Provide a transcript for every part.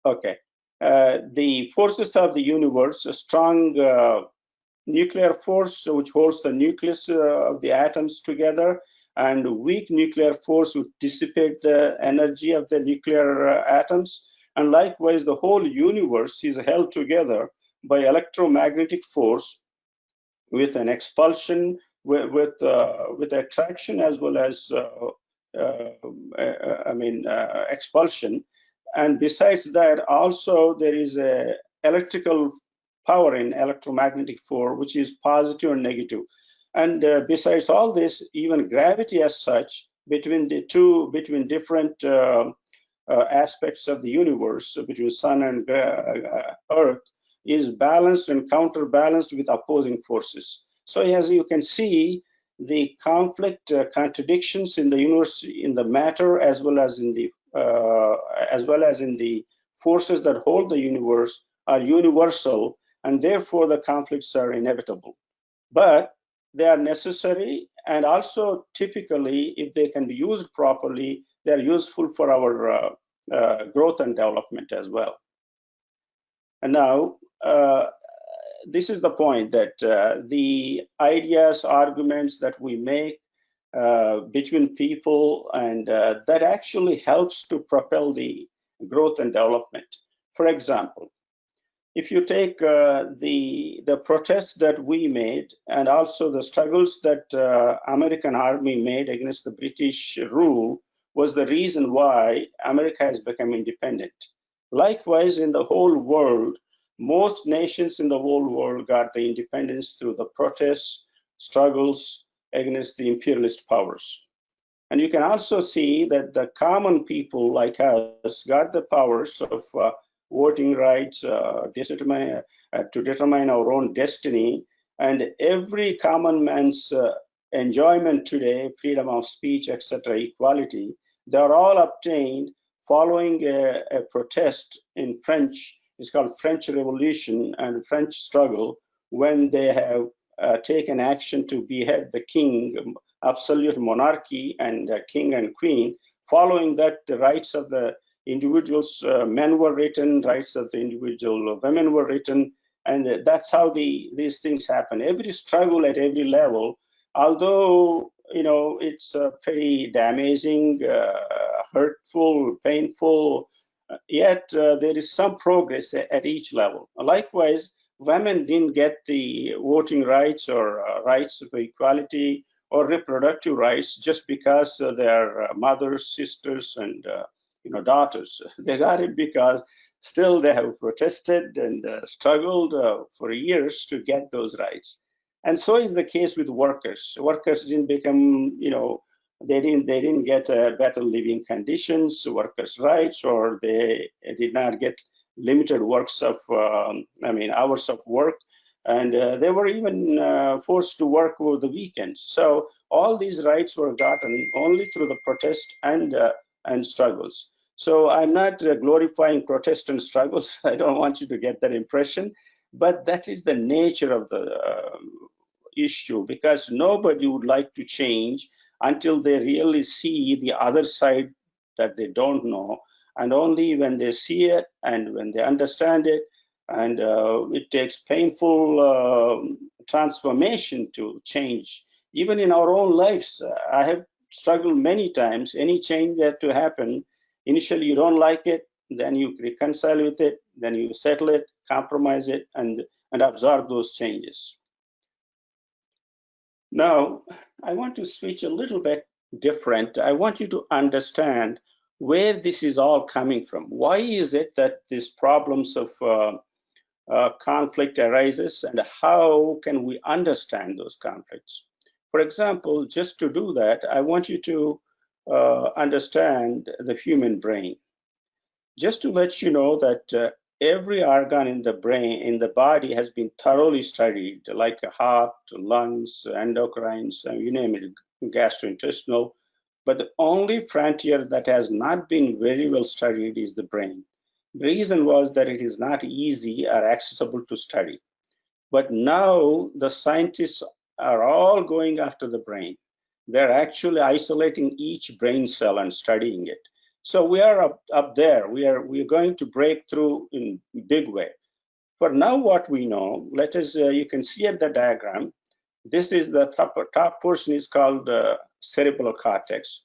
Okay. The forces of the universe, a strong nuclear force which holds the nucleus of the atoms together, and weak nuclear force would dissipate the energy of the nuclear atoms. And likewise, the whole universe is held together by electromagnetic force with an expulsion, with attraction as well as expulsion. And besides that, also there is a electrical power in electromagnetic force, which is positive and negative. And besides all this, even gravity as such, between different aspects of the universe, between sun and earth, is balanced and counterbalanced with opposing forces. So as you can see, the conflict, contradictions in the universe, in the matter, as well as in the forces that hold the universe, are universal, and therefore the conflicts are inevitable. But they are necessary, and also typically, if they can be used properly, they are useful for our growth and development as well. And now, this is the point that the ideas, arguments that we make between people, and that actually helps to propel the growth and development. For example, if you take the protests that we made, and also the struggles that American army made against the British rule, was the reason why America has become independent. Likewise, in the whole world, most nations in the whole world got the independence through the protests, struggles against the imperialist powers. And you can also see that the common people like us got the powers of voting rights to determine our own destiny. And every common man's enjoyment today, freedom of speech, etc., equality, they are all obtained following a protest in French. It's called French Revolution and French struggle, when they have taken action to behead the king, absolute monarchy, and king and queen. Following that, the rights of the individuals, men were written, rights of the individual women were written, and that's how these things happen. Every struggle at every level, although it's pretty damaging, hurtful, painful, yet there is some progress at each level. Likewise, women didn't get the voting rights or rights of equality or reproductive rights just because they're mothers, sisters, and daughters. They got it because still they have protested and struggled for years to get those rights. And so is the case with workers. Workers didn't become, they didn't get better living conditions, workers' rights, or they did not get limited hours of work, and they were even forced to work over the weekends. So all these rights were gotten only through the protest and struggles. So I'm not glorifying protest and struggles. I don't want you to get that impression, but that is the nature of the issue, because nobody would like to change until they really see the other side that they don't know. And only when they see it and when they understand it, and it takes painful transformation to change. Even in our own lives, I have struggled many times. Any change that to happen, initially you don't like it, then you reconcile with it, then you settle it, compromise it, and absorb those changes. Now, I want to switch a little bit different. I want you to understand where this is all coming from. Why is it that these problems of conflict arises, and how can we understand those conflicts? For example, just to do that, I want you to understand the human brain. Just to let you know that every organ in the brain, in the body, has been thoroughly studied, like a heart, lungs, endocrines, you name it, gastrointestinal. But the only frontier that has not been very well studied is the brain. The reason was that it is not easy or accessible to study. But now the scientists are all going after the brain. They're actually isolating each brain cell and studying it. So we are up there. We are going to break through in big way. For now, what we know, let us, you can see at the diagram, this is the top portion is called cerebral cortex.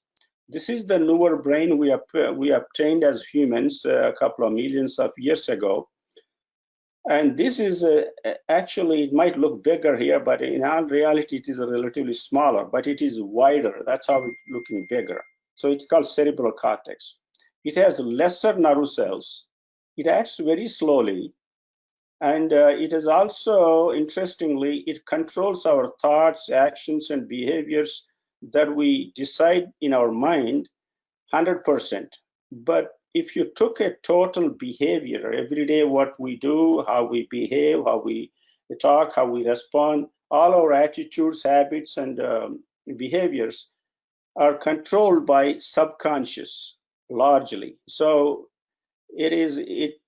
This is the newer brain we obtained as humans a couple of millions of years ago. And this is actually, it might look bigger here, but in all reality, it is a relatively smaller, but it is wider. That's how it's looking bigger. So it's called cerebral cortex. It has lesser nerve cells. It acts very slowly. And it is also, interestingly, it controls our thoughts, actions, and behaviors that we decide in our mind 100%. But if you took a total behavior, every day what we do, how we behave, how we talk, how we respond, all our attitudes, habits, and behaviors are controlled by subconscious largely. So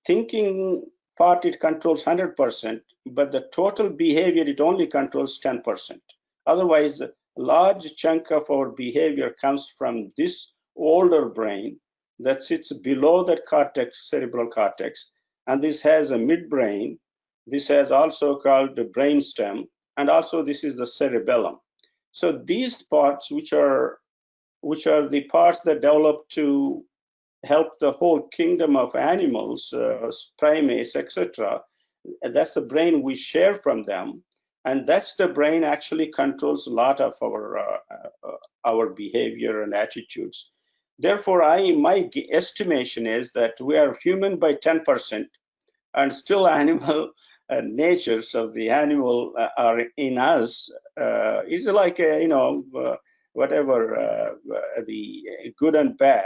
thinking part it controls 100%, but the total behavior it only controls 10%. Otherwise, a large chunk of our behavior comes from this older brain that sits below that cortex, cerebral cortex, and this has a midbrain. This has also called the brainstem, and also this is the cerebellum. So these parts, which are the parts that develop to help the whole kingdom of animals, primates, etc. That's the brain we share from them, and that's the brain actually controls a lot of our behavior and attitudes. Therefore, my estimation is that we are human by 10%, and still animal natures of the animal are in us. Is like whatever the good and bad,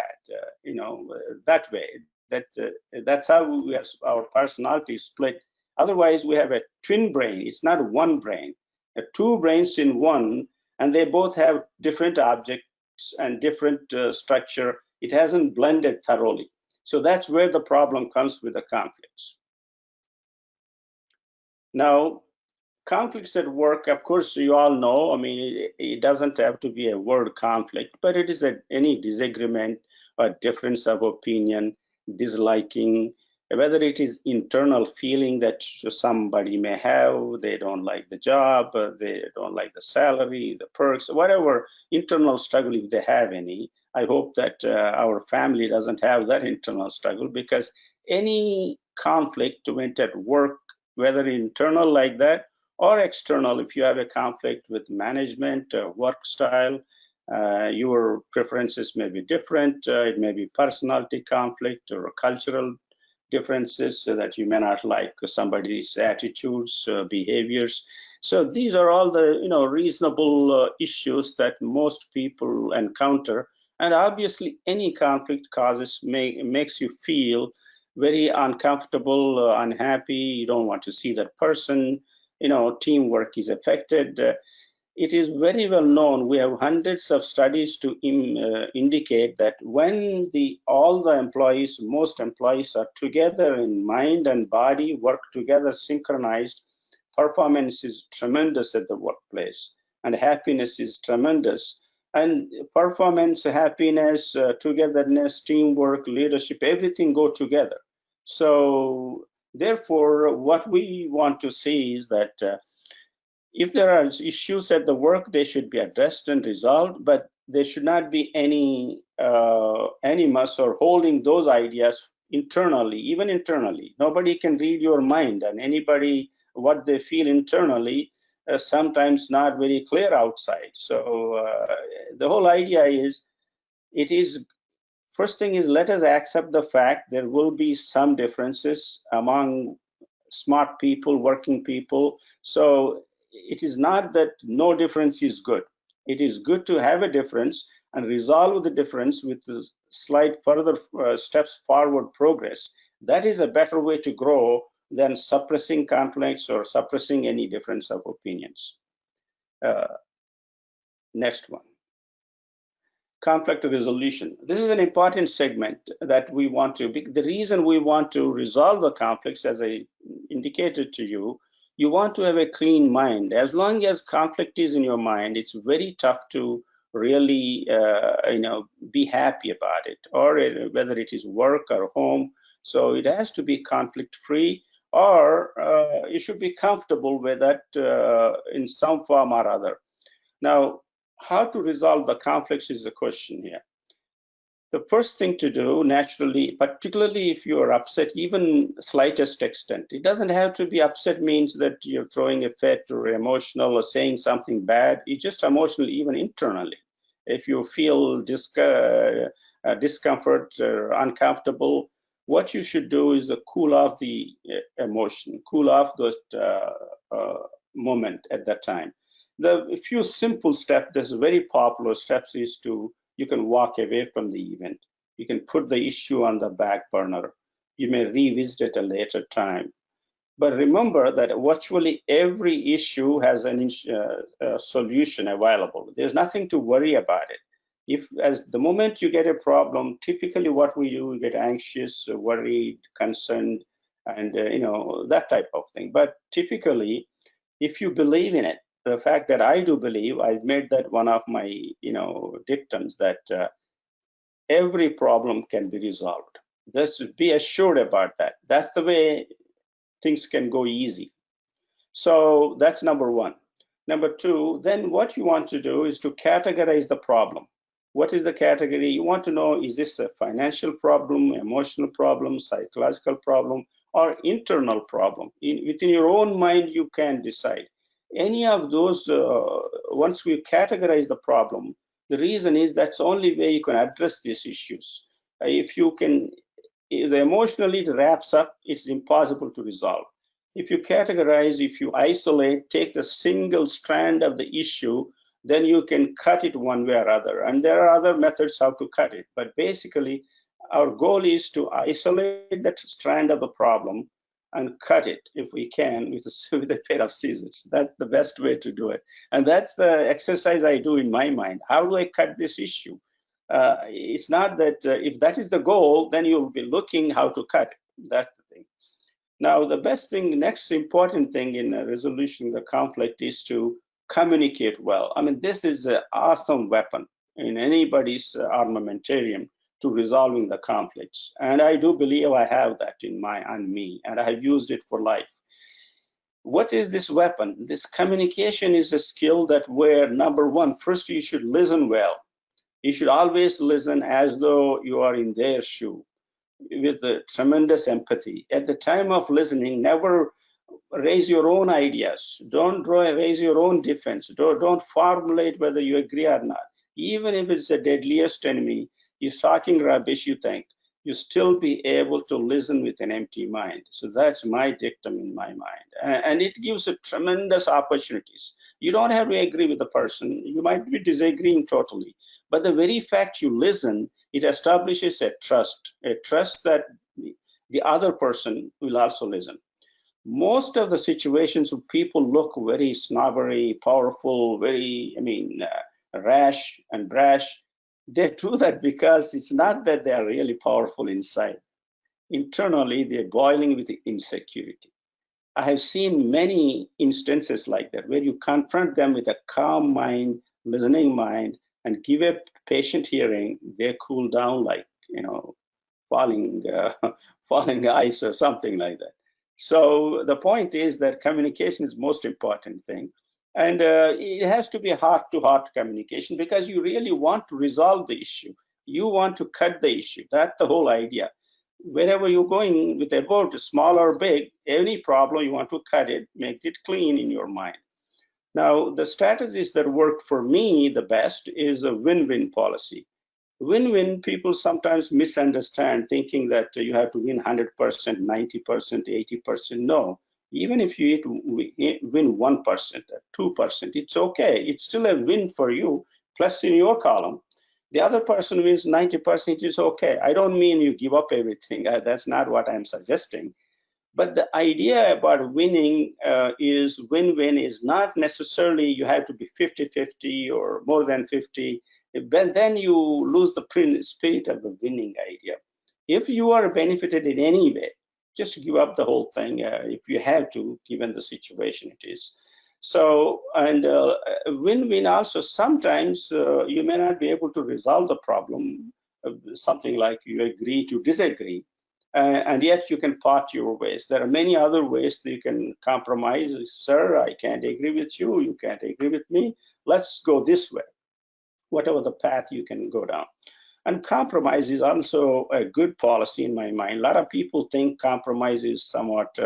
that way. That's how our personality is split. Otherwise, we have a twin brain. It's not one brain. Two brains in one, and they both have different objects and different structure. It hasn't blended thoroughly. So that's where the problem comes with the conflicts. Now, conflicts at work, of course, you all know, I mean, it doesn't have to be a word conflict, but it is any disagreement or difference of opinion, disliking, whether it is internal feeling that somebody may have, they don't like the job, they don't like the salary, the perks, whatever internal struggle, if they have any. I hope that our family doesn't have that internal struggle, because any conflict went at work, whether internal like that or external, if you have a conflict with management, work style, your preferences may be different. It may be personality conflict or cultural differences, so that you may not like somebody's attitudes, behaviors. So these are all the reasonable issues that most people encounter. And obviously, any conflict makes you feel very uncomfortable, unhappy. You don't want to see that person. Teamwork is affected. It is very well known. We have hundreds of studies to indicate that when all the employees, most employees are together in mind and body, work together synchronized, performance is tremendous at the workplace, and happiness is tremendous. And performance, happiness, togetherness, teamwork, leadership, everything go together. So therefore, what we want to see is that if there are issues at the work, they should be addressed and resolved, but there should not be any animus or holding those ideas internally, even internally. Nobody can read your mind, and anybody, what they feel internally, sometimes not very clear outside. So the whole idea is, first thing is, let us accept the fact there will be some differences among smart people, working people. So it is not that no difference is good. It is good to have a difference and resolve the difference with the slight further steps forward progress. That is a better way to grow than suppressing conflicts or suppressing any difference of opinions. Next one. Conflict resolution. This is an important segment that we want to, the reason we want to resolve the conflicts, as I indicated to you, you want to have a clean mind. As long as conflict is in your mind, it's very tough to really be happy about it, or whether it is work or home. So it has to be conflict free, or you should be comfortable with that in some form or other. Now, how to resolve the conflicts is the question here. The first thing to do naturally, particularly if you are upset, even slightest extent, it doesn't have to be upset means that you're throwing a fit or emotional or saying something bad. It's just emotional, even internally. If you feel discomfort or uncomfortable, what you should do is cool off the emotion, cool off those uh, moment at that time. The few simple steps, there's very popular steps, is to you can walk away from the event. You can put the issue on the back burner. You may revisit it at a later time. But remember that virtually every issue has a solution available. There's nothing to worry about it. If, as the moment you get a problem, typically what we do, we get anxious, worried, concerned, and that type of thing. But typically, if you believe in it, the fact that I do believe, I've made that one of my dictums, that every problem can be resolved. Just be assured about that. That's the way things can go easy. So that's number one. Number two, then what you want to do is to categorize the problem. What is the category? You want to know, is this a financial problem, emotional problem, psychological problem, or internal problem? Within your own mind, you can decide. Any of those, once we categorize the problem, the reason is that's the only way you can address these issues. If you can, if emotionally it wraps up, it's impossible to resolve. If you categorize, if you isolate, take the single strand of the issue, then you can cut it one way or other. And there are other methods how to cut it. But basically, our goal is to isolate that strand of the problem and cut it, if we can, with with a pair of scissors. That's the best way to do it. And that's the exercise I do in my mind. How do I cut this issue? It's not that if that is the goal, then you'll be looking how to cut it. That's the thing. Now, the best thing, next important thing in resolution the conflict is to communicate well. I mean, this is an awesome weapon in anybody's armamentarium to resolving the conflicts. And I do believe I have that on me, and I have used it for life. What is this weapon? This communication is a skill that where, number one, first you should listen well. You should always listen as though you are in their shoe, with tremendous empathy. At the time of listening, never raise your own ideas. Don't raise your own defense. Don't formulate whether you agree or not. Even if it's the deadliest enemy, is talking rubbish, you think, you still be able to listen with an empty mind. So that's my dictum in my mind. And it gives a tremendous opportunities. You don't have to agree with the person. You might be disagreeing totally. But the very fact you listen, it establishes a trust that the other person will also listen. Most of the situations where people look very snobbery, powerful, very, rash and brash, they do that because it's not that they are really powerful inside. Internally, they're boiling with insecurity. I have seen many instances like that where you confront them with a calm mind, listening mind, and give a patient hearing, they cool down like, falling, falling ice or something like that. So the point is that communication is most important thing. And it has to be heart-to-heart communication because you really want to resolve the issue. You want to cut the issue. That's the whole idea. Wherever you're going with a boat, small or big, any problem, you want to cut it, make it clean in your mind. Now, the strategies that work for me the best is a win-win policy. Win-win, people sometimes misunderstand, thinking that you have to win 100%, 90%, 80%. No, even if you win 1%, 2%, it's okay. It's still a win for you, plus in your column. The other person wins 90%, it is okay. I don't mean you give up everything. That's not what I'm suggesting. But the idea about winning is win-win is not necessarily you have to be 50-50 or more than 50. But then you lose the spirit of the winning idea. If you are benefited in any way, just give up the whole thing if you have to, given the situation it is. So, and win-win also, sometimes you may not be able to resolve the problem, something like you agree to disagree, and yet you can part your ways. There are many other ways that you can compromise. Sir, I can't agree with you, you can't agree with me, let's go this way, whatever the path you can go down. And compromise is also a good policy in my mind. A lot of people think compromise is somewhat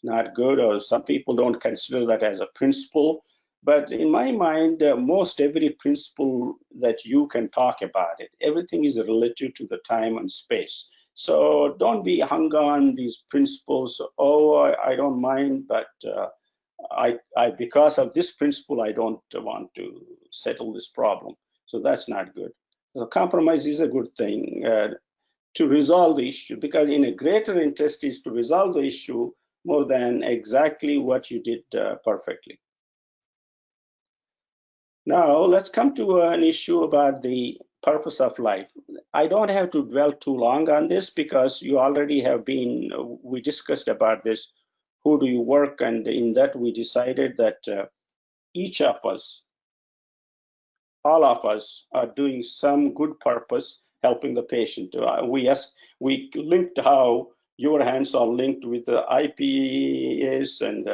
not good, or some people don't consider that as a principle. But in my mind, most every principle that you can talk about it, everything is related to the time and space. So don't be hung on these principles. Oh, I don't mind, but because of this principle, I don't want to settle this problem. So that's not good. So compromise is a good thing to resolve the issue, because in a greater interest is to resolve the issue more than exactly what you did perfectly. Now let's come to an issue about the purpose of life. I don't have to dwell too long on this because you already have been, we discussed about this, who do you work, and in that we decided that each of us, all of us, are doing some good purpose helping the patient. We linked how your hands are linked with the IPAs and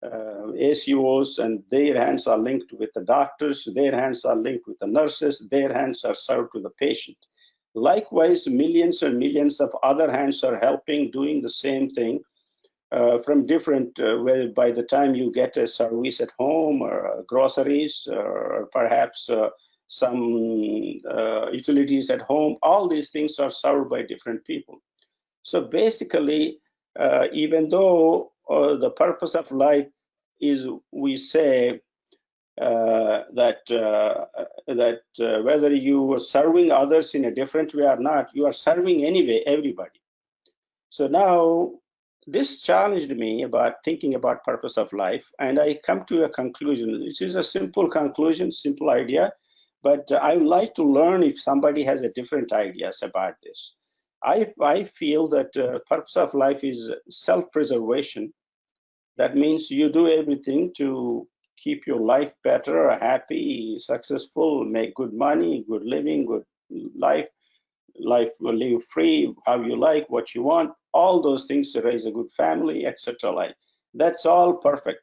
ACOs, and their hands are linked with the doctors, their hands are linked with the nurses, their hands are served to the patient. Likewise, millions and millions of other hands are helping, doing the same thing from different, well, by the time you get a service at home or groceries or perhaps some utilities at home, all these things are served by different people. So basically, even though the purpose of life is, we say, that whether you are serving others in a different way or not, you are serving anyway everybody. So now this challenged me about thinking about purpose of life, and I come to a conclusion. This is a simple conclusion, simple idea, but I would like to learn if somebody has a different ideas about this. I feel that purpose of life is self-preservation. That means you do everything to keep your life better, happy, successful, make good money, good living, good life, will live free, how you like, what you want, all those things to raise a good family, etc. Like that's all perfect.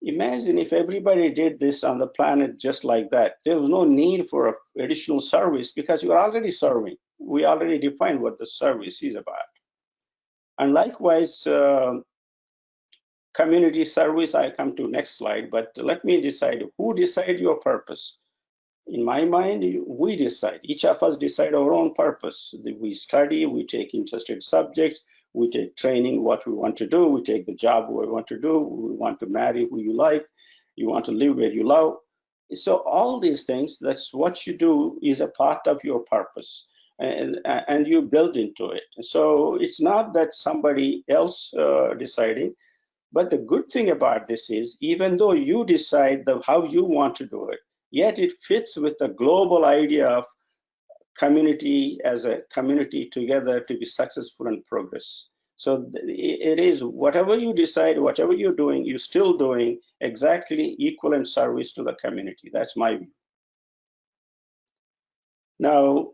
Imagine if everybody did this on the planet just like that. There was no need for additional service because you are already serving. We already defined what the service is about. And likewise, community service, I come to next slide, but let me decide who decide your purpose. In my mind, we decide. Each of us decide our own purpose. We study, we take interested subjects, we take training, what we want to do, we take the job we want to do, we want to marry who you like, you want to live where you love. So all these things, that's what you do is a part of your purpose. And you build into it. So it's not that somebody else deciding, but the good thing about this is, even though you decide how you want to do it, yet it fits with the global idea of community as a community together to be successful and progress. So it is whatever you decide, whatever you're doing, you're still doing exactly equivalent service to the community. That's my view. Now,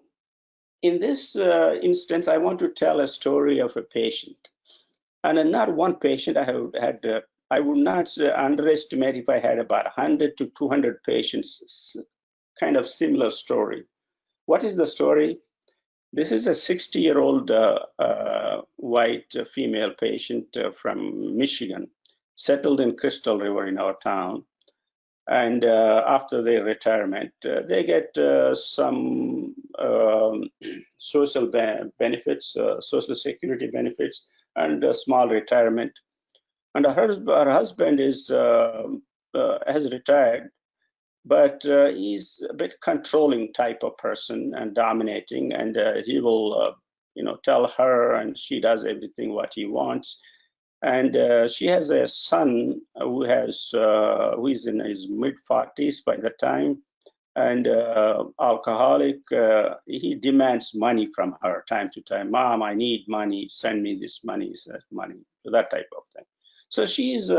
in this instance, I want to tell a story of a patient. And not one patient. I have had, I would not underestimate if I had about 100 to 200 patients, kind of similar story. What is the story? This is a 60-year-old white female patient from Michigan, settled in Crystal River in our town. And after their retirement, they get some social benefits, social security benefits, and a small retirement. And her husband is has retired, but he's a bit controlling type of person and dominating, and he will, tell her, and she does everything what he wants. And she has a son who is in his mid-40s by the time, and alcoholic. He demands money from her time to time. Mom, I need money. Send me this money, that money, that type of thing. So she is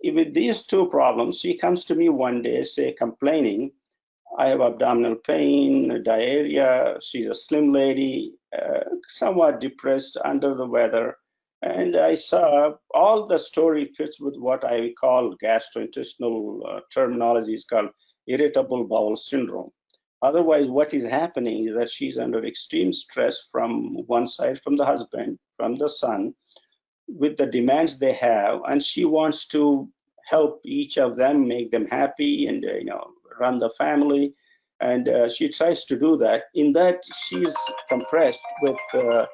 with these two problems, she comes to me one day, say, complaining, I have abdominal pain, diarrhea. She's a slim lady, somewhat depressed, under the weather. And I saw all the story fits with what I call gastrointestinal terminology is called irritable bowel syndrome. Otherwise, what is happening is that she's under extreme stress from one side, from the husband, from the son, with the demands they have, and she wants to help each of them, make them happy, and run the family. And she tries to do that. In that, she's compressed with the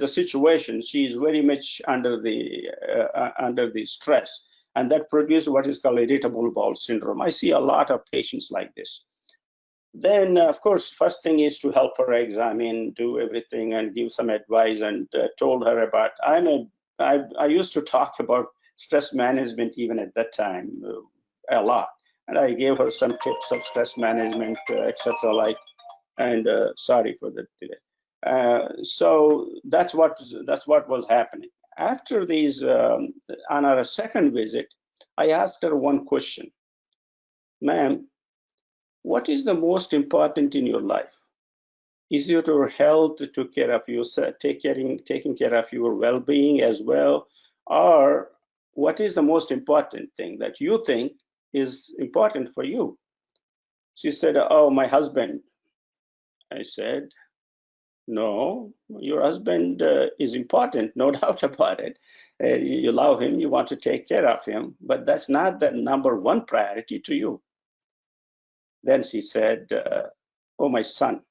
situation. She is very much under the stress, and that produces what is called irritable bowel syndrome. I see a lot of patients like this. Then, of course, first thing is to help her examine, do everything, and give some advice. And told her about I used to talk about stress management even at that time a lot, and I gave her some tips of stress management, etc. Like, and sorry for the delay. So that's what was happening. After these, on our second visit, I asked her one question, ma'am. What is the most important in your life? Is it your health, to take care of yourself, taking care of your well-being as well, or what is the most important thing that you think is important for you? She said, "Oh, my husband." I said, "No, your husband is important, no doubt about it. You love him, you want to take care of him, but that's not the number one priority to you." Then she said, "Oh, my son."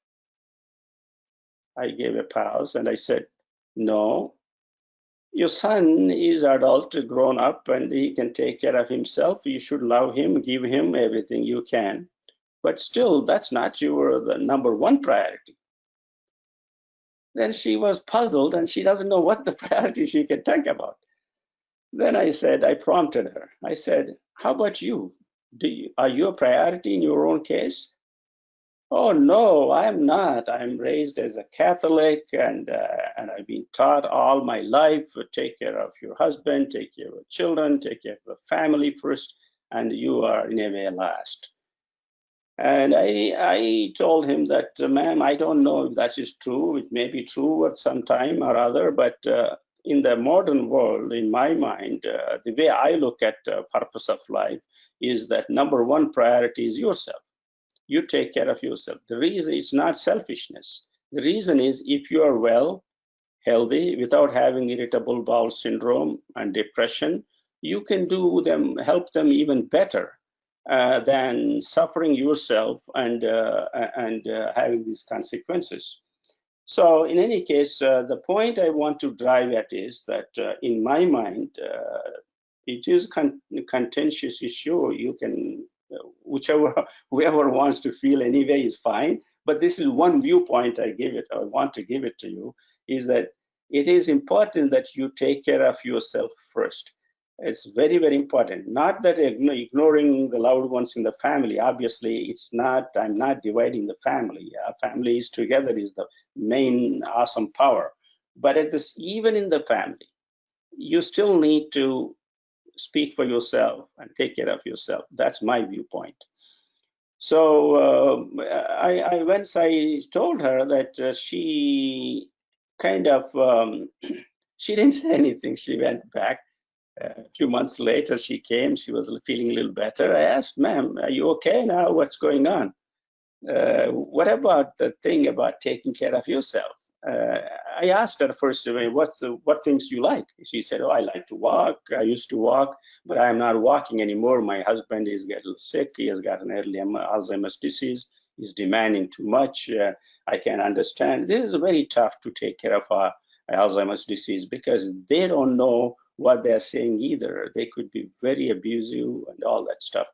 I gave a pause and I said, "No, your son is adult, grown up, and he can take care of himself. You should love him, give him everything you can. But still, that's not the number one priority." Then she was puzzled and she doesn't know what the priority she can think about. Then I prompted her. I said, "How about you? Are you a priority in your own case?" "Oh no, I'm not. I'm raised as a Catholic, and I've been taught all my life take care of your husband, take care of children, take care of the family first, and you are in a way last." And I told him that, "Ma'am, I don't know if that is true. It may be true at some time or other, but in the modern world, in my mind, the way I look at purpose of life is that number one priority is yourself. You take care of yourself. The reason is not selfishness. The reason is if you are well, healthy, without having irritable bowel syndrome and depression, you can help them even better than suffering yourself and having these consequences. So in any case, the point I want to drive at is that in my mind, it is a contentious issue. You can, whichever, whoever wants to feel anyway is fine. But this is one viewpoint I want to give it to you, is that it is important that you take care of yourself first. It's very, very important. Not that ignoring the loved ones in the family. Obviously, it's not. I'm not dividing the family. Families together is the main awesome power. But even in the family, you still need to speak for yourself and take care of yourself. That's my viewpoint. So once I told her that she kind of she didn't say anything. She went back. A few months later, she came. She was feeling a little better. I asked, "Ma'am, are you okay now? What's going on? What about the thing about taking care of yourself?" Uh, I asked her first, what things you like? She said, "Oh, I like to walk. I used to walk, but I'm not walking anymore. My husband is getting sick. He has got an early Alzheimer's disease. He's demanding too much. I can understand. This is very tough to take care of Alzheimer's disease because they don't know what they're saying either. They could be very abusive and all that stuff."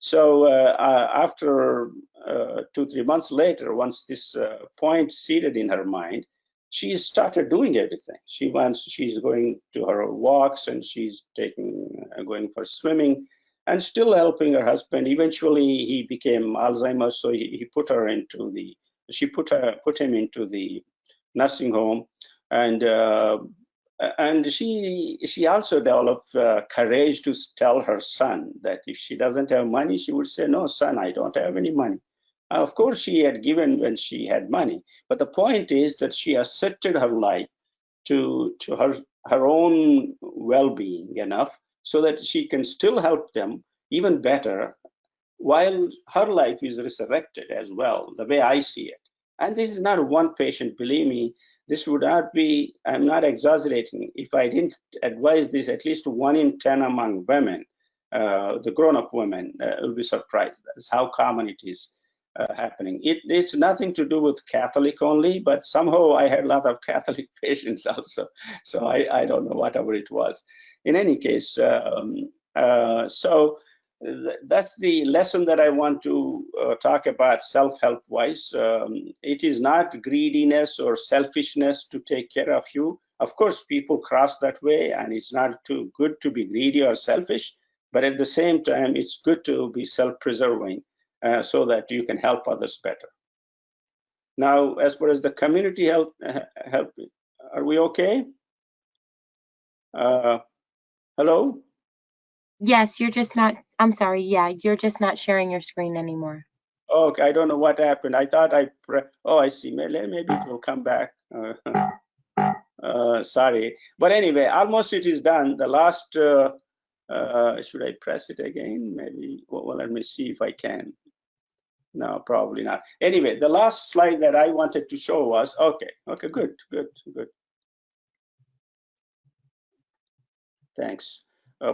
So after 2, 3 months later, once this point seated in her mind, she started doing everything. She's going to her walks and she's going for swimming, and still helping her husband. Eventually, he became Alzheimer's, so he put her into the. She put him into the nursing home, and And she also developed courage to tell her son that if she doesn't have money, she would say, no, son, I don't have any money. Of course, she had given when she had money. But the point is that she asserted her life to her own well-being enough so that she can still help them even better while her life is resurrected as well, the way I see it. And this is not one patient, believe me, this would not be, I'm not exaggerating. If I didn't advise this, at least 1 in 10 among women, the grown-up women, will be surprised. That's how common it is happening. It's nothing to do with Catholic only, but somehow I had a lot of Catholic patients also. So I don't know, whatever it was. In any case, so that's the lesson that I want to talk about self-help wise. It is not greediness or selfishness to take care of you. Of course, people cross that way, and it's not too good to be greedy or selfish, but at the same time, it's good to be self-preserving so that you can help others better. Now, as far as the community help, are we okay? Hello? Yes, you're just not, I'm sorry, yeah, you're just not sharing your screen anymore. Okay, I don't know what happened. I thought oh, I see. Maybe it will come back. Sorry. But anyway, almost it is done. The last, should I press it again? Maybe, well, let me see if I can. No, probably not. Anyway, the last slide that I wanted to show was, okay, good. Thanks.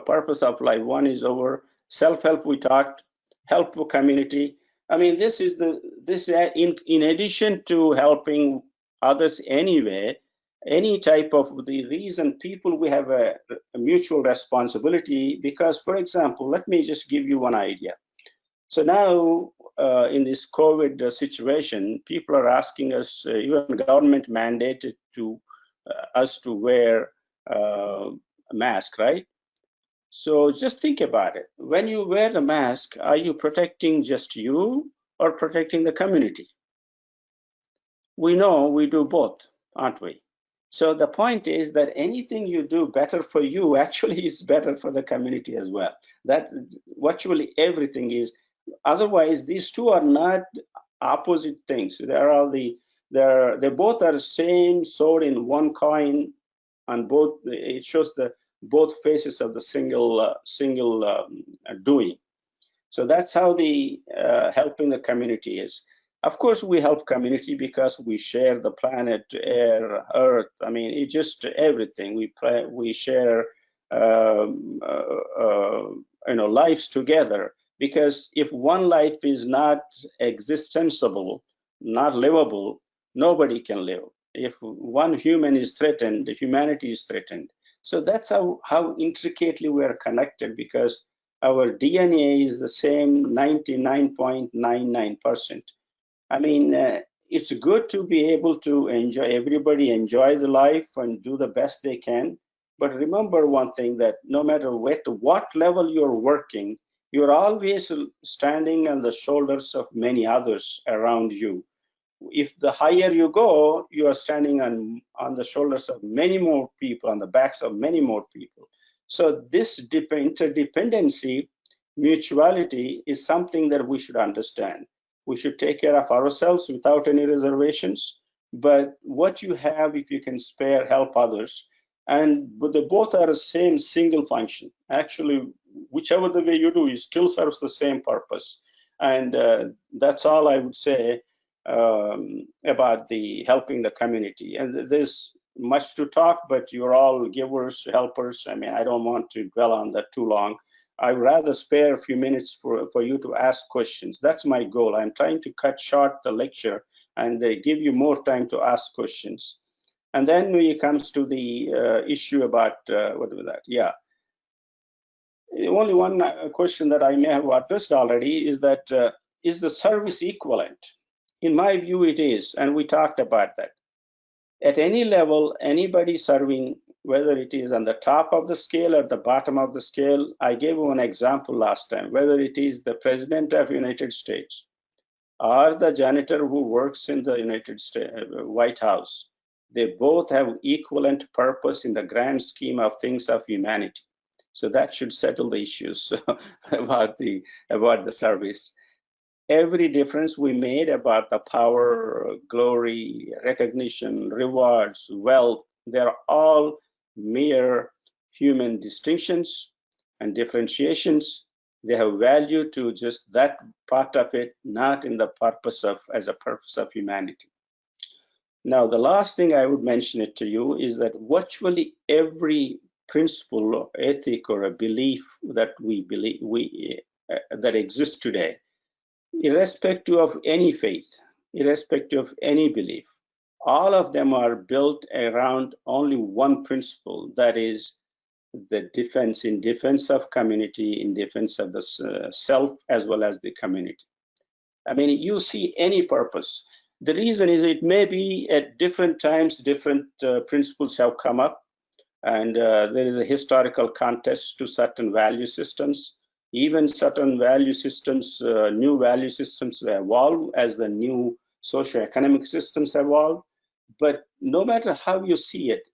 Purpose of life. One is over. Self-help, we talked. Helpful community. I mean, this is in addition to helping others anyway, any type of the reason people, we have a mutual responsibility because, for example, let me just give you one idea. So now in this COVID situation, people are asking us, even government mandated to us to wear a mask, right? So just think about it. When you wear the mask, are you protecting just you or protecting the community? We know we do both, aren't we? So the point is that anything you do better for you actually is better for the community as well. That virtually everything is. Otherwise, these two are not opposite things. They both are the same sword in one coin. On both, it shows the both faces of the single doing. So that's how the helping the community is. Of course, we help community because we share the planet, air, earth. I mean, it's just everything. We share, lives together. Because if one life is not existensible, not livable, nobody can live. If one human is threatened, humanity is threatened. So that's how intricately we are connected, because our DNA is the same 99.99%. I mean, it's good to be able to everybody enjoy the life and do the best they can. But remember one thing, that no matter what level you're working, you're always standing on the shoulders of many others around you. If the higher you go, you are standing on the shoulders of many more people, on the backs of many more people. So this interdependency, mutuality is something that we should understand. We should take care of ourselves without any reservations, but what you have, if you can spare, help others. But they both are the same single function. Actually, whichever the way you do, it still serves the same purpose. And that's all I would say about the helping the community. And there's much to talk, but you're all givers, helpers. I mean, I don't want to dwell on that too long. I'd rather spare a few minutes for you to ask questions. That's my goal. I'm trying to cut short the lecture and give you more time to ask questions. And then when it comes to the issue about what was that? Yeah. Only one question that I may have addressed already is that is the service equivalent? In my view, it is, and we talked about that. At any level, anybody serving, whether it is on the top of the scale or the bottom of the scale, I gave one example last time, whether it is the President of the United States or the janitor who works in the White House, They both have equivalent purpose in the grand scheme of things of humanity. So that should settle the issues about the service. Every difference we made about the power, glory, recognition, rewards, wealth, they're all mere human distinctions and differentiations. They have value to just that part of it, not in the purpose of as a purpose of humanity. Now, the last thing I would mention it to you is that virtually every principle or ethic or a belief that that exists today, irrespective of any faith, irrespective of any belief, all of them are built around only one principle, that is the defense, in defense of community, in defense of the self as well as the community. I mean, you see any purpose. The reason is it may be at different times, different principles have come up, and there is a historical context to certain value systems. Even certain value systems, new value systems evolve as the new socioeconomic systems evolve. But no matter how you see it,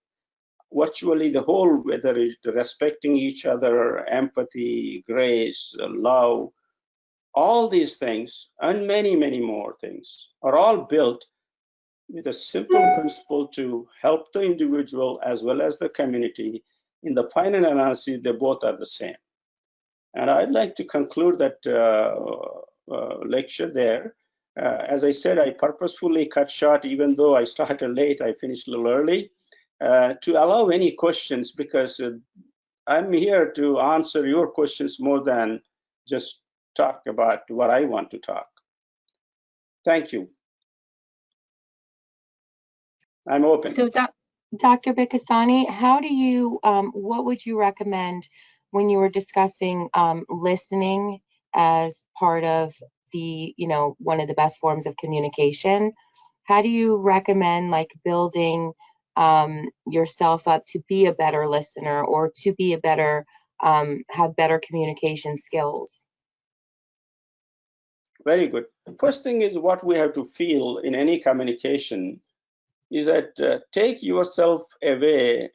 virtually the whole, whether it's respecting each other, empathy, grace, love, all these things and many, many more things are all built with a simple principle to help the individual as well as the community. In the final analysis, they both are the same. And I'd like to conclude that lecture there. As I said, I purposefully cut short, even though I started late, I finished a little early, to allow any questions, because I'm here to answer your questions more than just talk about what I want to talk. Thank you. I'm open. So, Dr. Bikkasani, how do you, what would you recommend when you were discussing listening as part of the, one of the best forms of communication? How do you recommend like building yourself up to be a better listener or to be a better, have better communication skills? Very good. First thing is what we have to feel in any communication is that take yourself away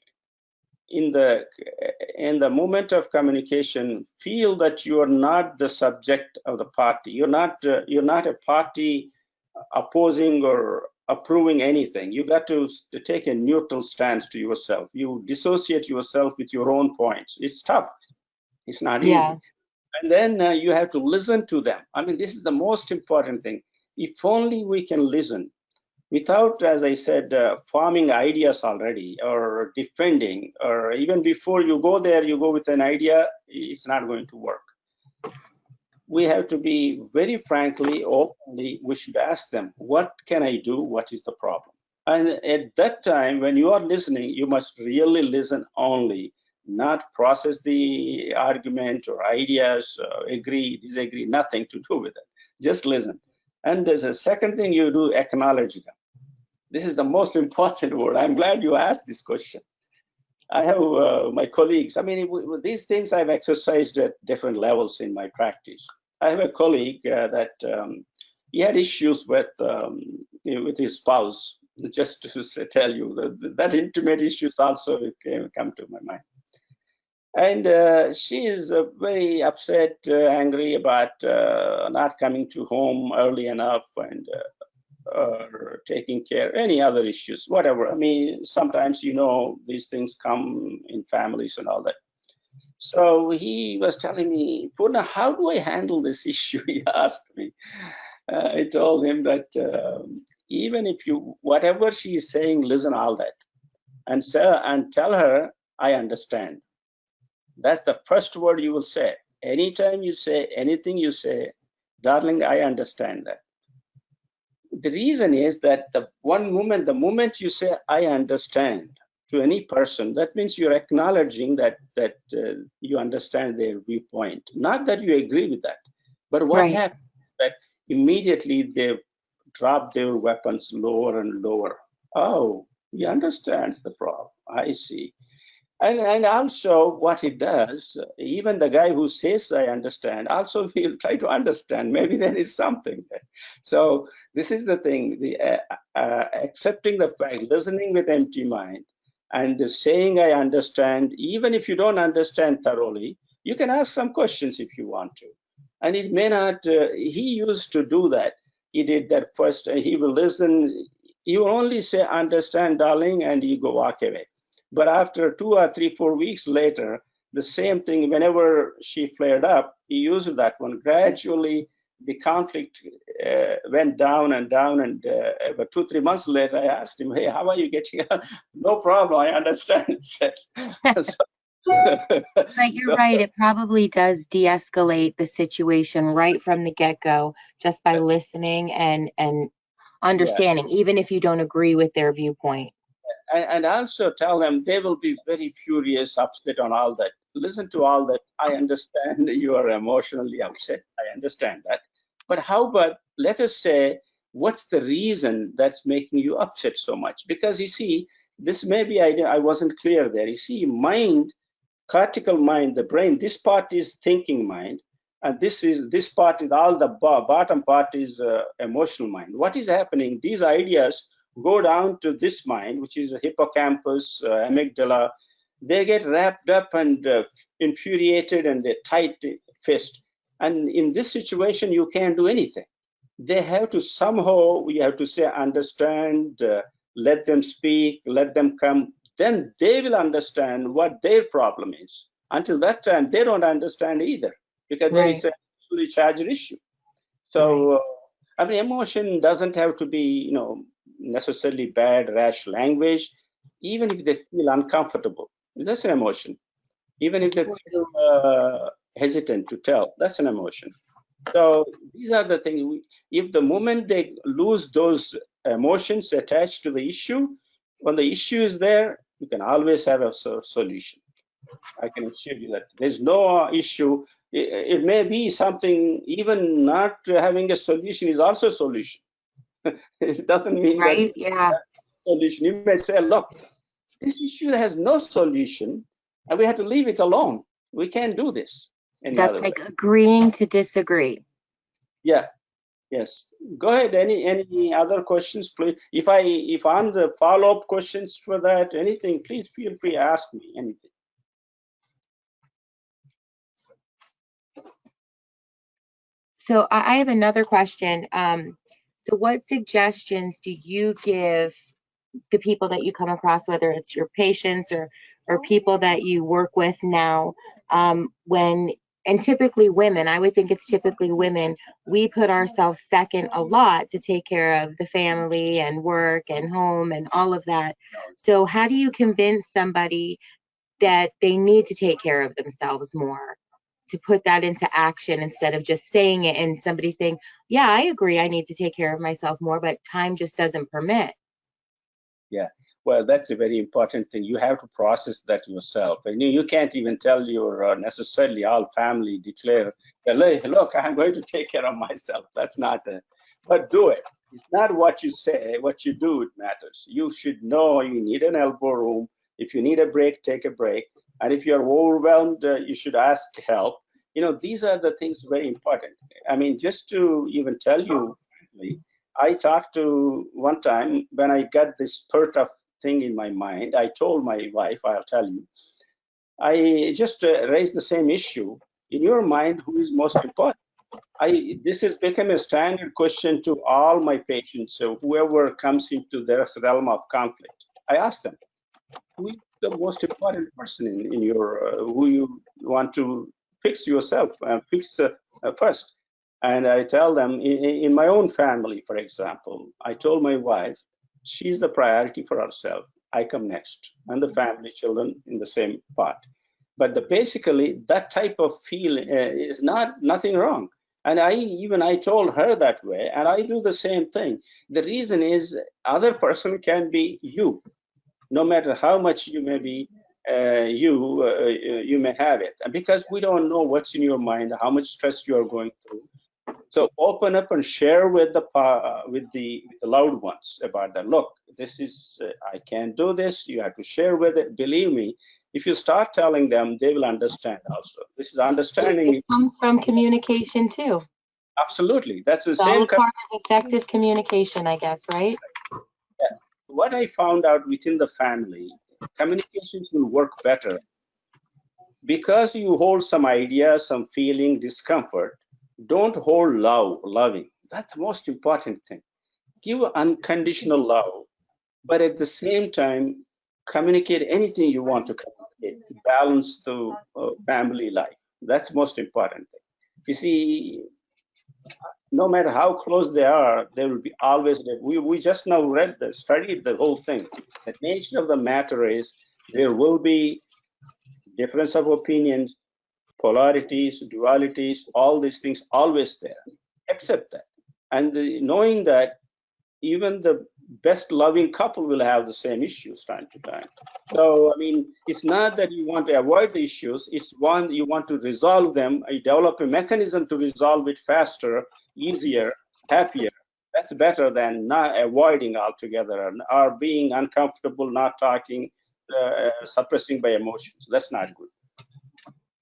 in the moment of communication. Feel that you are not the subject of the party. You're not a party opposing or approving anything. You got to take a neutral stance to yourself. You dissociate yourself with your own points. It's tough. It's not easy. And then you have to listen to them. I mean, this is the most important thing. If only we can listen without, as I said, forming ideas already or defending, or even before you go there, you go with an idea, it's not going to work. We have to be very frankly, openly, we should ask them, what can I do? What is the problem? And at that time, when you are listening, you must really listen only, not process the argument or ideas, agree, disagree, nothing to do with it. Just listen. And there's a second thing you do, acknowledge them. This is the most important word. I'm glad you asked this question. I have my colleagues. I mean, these things I've exercised at different levels in my practice. I have a colleague that he had issues with his spouse. Just to tell you that intimate issues also come to my mind. And she is very upset, angry about not coming to home early enough and or taking care, any other issues, whatever. I mean, sometimes, these things come in families and all that. So he was telling me, Purna, how do I handle this issue? He asked me. I told him that even if whatever she is saying, listen all that and tell her, I understand. That's the first word you will say. Anytime you say anything, you say, darling, I understand that. The reason is that the moment you say, I understand to any person, that means you're acknowledging that you understand their viewpoint. Not that you agree with that, but what happens is that immediately they drop their weapons lower and lower. Oh, he understands the problem. I see. And also what it does, even the guy who says I understand, also he'll try to understand. Maybe there is something there. So this is the thing: the accepting the fact, listening with empty mind, and the saying I understand. Even if you don't understand thoroughly, you can ask some questions if you want to. And it may not. He used to do that. He did that first. He will listen. He will only say understand, darling, and you go walk away. But after 2 or 3, 4 weeks later, the same thing, whenever she flared up, he used that one. Gradually, the conflict went down and down. And about 2, 3 months later, I asked him, hey, how are you getting on? No problem, I understand. So, But you're so right, it probably does de-escalate the situation right from the get-go just by listening and yeah. understanding, even if you don't agree with their viewpoint. And also tell them they will be very furious, upset on all that. Listen to all that. I understand you are emotionally upset. I understand that. But how about, let us say, what's the reason that's making you upset so much? Because you see, this maybe I wasn't clear there. You see, mind, cortical mind, the brain, this part is thinking mind, and this part is all the bottom part is emotional mind. What is happening? These ideas go down to this mind, which is a hippocampus, amygdala. They get wrapped up and infuriated, and they tight fist. And in this situation, you can't do anything. They have to somehow, we have to say understand, let them speak, let them come, then they will understand what their problem is. Until that time they don't understand either, because there is Right, a fully charged issue. right. So I mean, emotion doesn't have to be, necessarily bad rash language. Even if they feel uncomfortable, that's an emotion. Even Of if they feel course. hesitant to tell, that's an emotion. So these are the things. If the moment they lose those emotions attached to the issue, when the issue is there, you can always have a solution. I can assure you that there's no issue. It may be something, even not having a solution is also a solution. It doesn't mean that Right? Yeah. solution. You may say, look, this issue has no solution, and we have to leave it alone. We can't do this any That's other way. like agreeing to disagree. Yeah. Yes. Go ahead. Any other questions, please? If I'm the follow-up questions for that, anything, please feel free to ask me anything. So I have another question. So what suggestions do you give the people that you come across, whether it's your patients or people that you work with now, when and typically women, I would think it's typically women, we put ourselves second a lot to take care of the family and work and home and all of that. So how do you convince somebody that they need to take care of themselves more, to put that into action instead of just saying it and somebody saying, yeah, I agree, I need to take care of myself more, but time just doesn't permit. Yeah. Well, that's a very important thing. You have to process that yourself. And you can't even tell your necessarily all family declare, look, I'm going to take care of myself. That's not a, but do it. It's not what you say, what you do, it matters. You should know you need an elbow room. If you need a break, take a break. And if you're overwhelmed, you should ask help. These are the things very important. I mean, just to even tell you, frankly, I talked to one time when I got this spurt of thing in my mind. I told my wife, I'll tell you, I just raised the same issue. In your mind, who is most important? This has become a standard question to all my patients. So whoever comes into this realm of conflict, I ask them, who is the most important person in your who you want to fix yourself fix first. And I tell them, in my own family, for example, I told my wife, she's the priority for herself, I come next, and the family children in the same part. But basically that type of feel is nothing wrong. And I told her that way, and I do the same thing. The reason is, other person can be you, no matter how much you may be you may have it, and because we don't know what's in your mind, how much stress you are going through. So open up and share with the loved ones about that. Look, this is I can't do this. You have to share with it. Believe me, If you start telling them, they will understand also. This is understanding. It comes from communication too. Absolutely. That's the It's all same. a part of effective communication, I guess, right? Yeah. What I found out within the family, communications will work better because you hold some idea, some feeling, discomfort. Don't hold loving. That's the most important thing. Give unconditional love, but at the same time, communicate anything you want to communicate. Balance the family life. That's most important thing. You see, no matter how close they are, there will be always. We just now studied the whole thing. The nature of the matter is there will be difference of opinions, polarities, dualities, all these things always there. Accept that. And knowing that even the best loving couple will have the same issues time to time. So, I mean, it's not that you want to avoid the issues, it's one you want to resolve them. You develop a mechanism to resolve it faster, easier, happier. That's better than not avoiding altogether or being uncomfortable, not talking, suppressing by emotions. That's not good.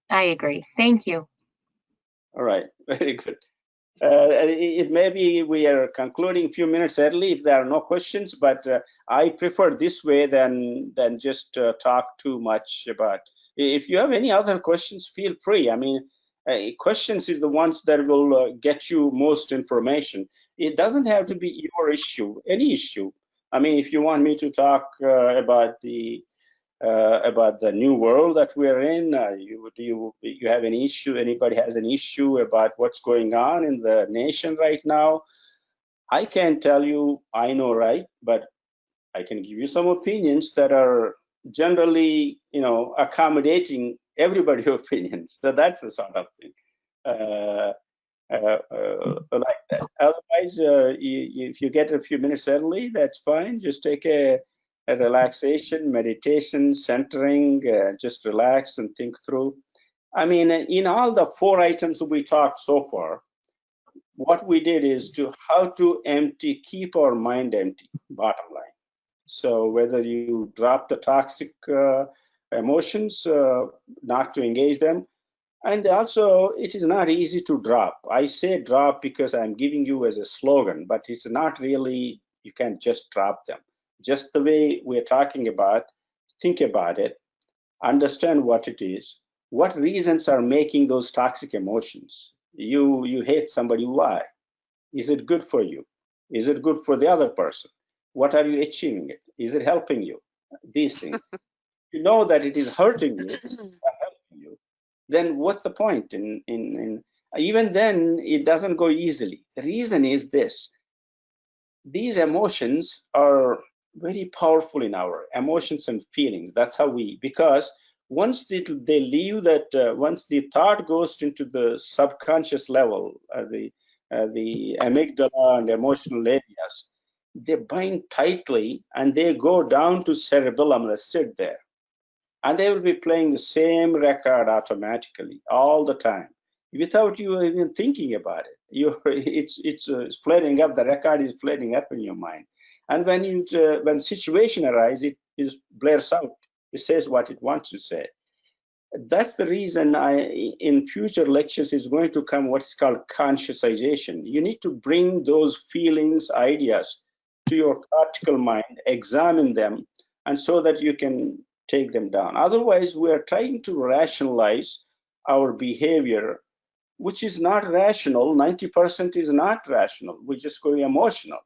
I agree. Thank you. All right, very good. It may be we are concluding a few minutes early if there are no questions, but I prefer this way than just talk too much about. If you have any other questions, feel free. I mean, questions is the ones that will get you most information. It doesn't have to be your issue, any issue. I mean, if you want me to talk about the new world that we're in. You have any issue? Anybody has an issue about what's going on in the nation right now? I can't tell you I know right, but I can give you some opinions that are generally, accommodating everybody's opinions. So that's the sort of thing. Uh, like that. Otherwise, if you get a few minutes early, that's fine. Just take a relaxation, meditation, centering, just relax and think through. I mean, in all the four items we talked so far, what we did is to how to keep our mind empty, bottom line. So whether you drop the toxic emotions, not to engage them, and also, it is not easy to drop. I say drop because I'm giving you as a slogan, but it's not really, you can't just drop them. Just the way we're talking about, think about it, understand what it is, what reasons are making those toxic emotions. You hate somebody, why? Is it good for you? Is it good for the other person? What are you achieving it? Is it helping you? These things. You know that it is hurting you, helping you, then what's the point in even then it doesn't go easily. The reason is this: these emotions are very powerful in our emotions and feelings. That's how because once they leave that, once the thought goes into the subconscious level, the amygdala and emotional areas, they bind tightly and they go down to cerebellum and sit there, and they will be playing the same record automatically all the time without you even thinking about it. It's flaring up. The record is flaring up in your mind, and when situation arises, it is blares out. It says what it wants to say. That's the reason in future lectures is going to come what's called consciousization. You need to bring those feelings, ideas to your cortical mind, examine them, and so that you can take them down. Otherwise, we are trying to rationalize our behavior, which is not rational. 90% is not rational. We're just going emotional.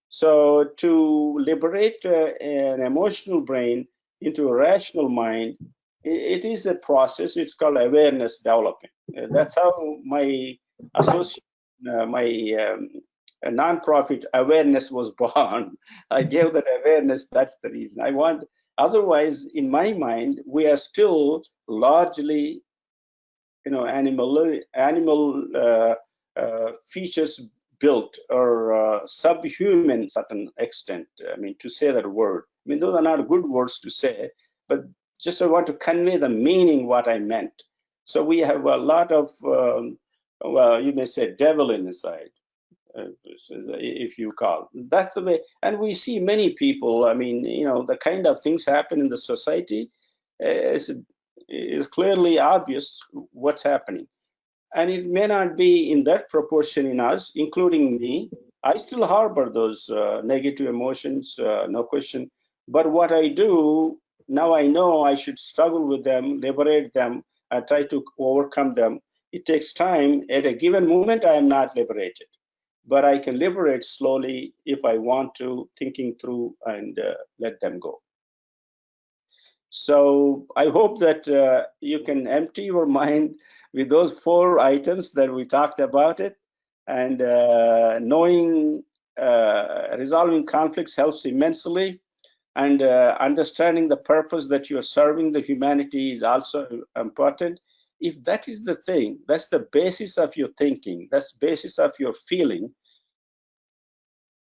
So to liberate an emotional brain into a rational mind, it is a process. It's called awareness developing. That's how my association, my nonprofit awareness was born. I gave that awareness. That's the reason I want. Otherwise, in my mind, we are still largely, animal features built or subhuman certain extent. I mean, to say that word. I mean, those are not good words to say, but just I want to convey the meaning what I meant. So we have a lot of, well, you may say devil inside, if you call. That's the way. And we see many people, I mean, the kind of things happen in the society. is clearly obvious what's happening. And it may not be in that proportion in us, including me. I still harbor those negative emotions, no question. But what I do now, I know I should struggle with them, liberate them, and try to overcome them. It takes time. At a given moment, I am not liberated, but I can liberate slowly if I want to, thinking through and let them go. So I hope that you can empty your mind with those 4 items that we talked about it, and knowing resolving conflicts helps immensely, and understanding the purpose that you're serving the humanity is also important. If that is the thing, that's the basis of your thinking, that's the basis of your feeling,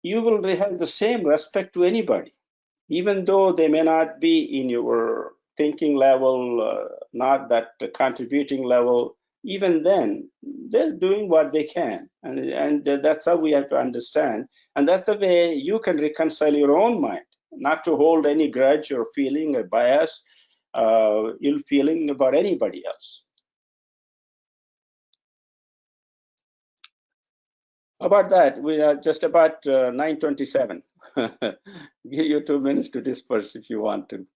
you will have the same respect to anybody, even though they may not be in your thinking level, not that contributing level. Even then, they're doing what they can, and that's how we have to understand. And that's the way you can reconcile your own mind, not to hold any grudge or feeling or bias, ill feeling about anybody else. About that, we are just about 9:27. Give you 2 minutes to disperse if you want to.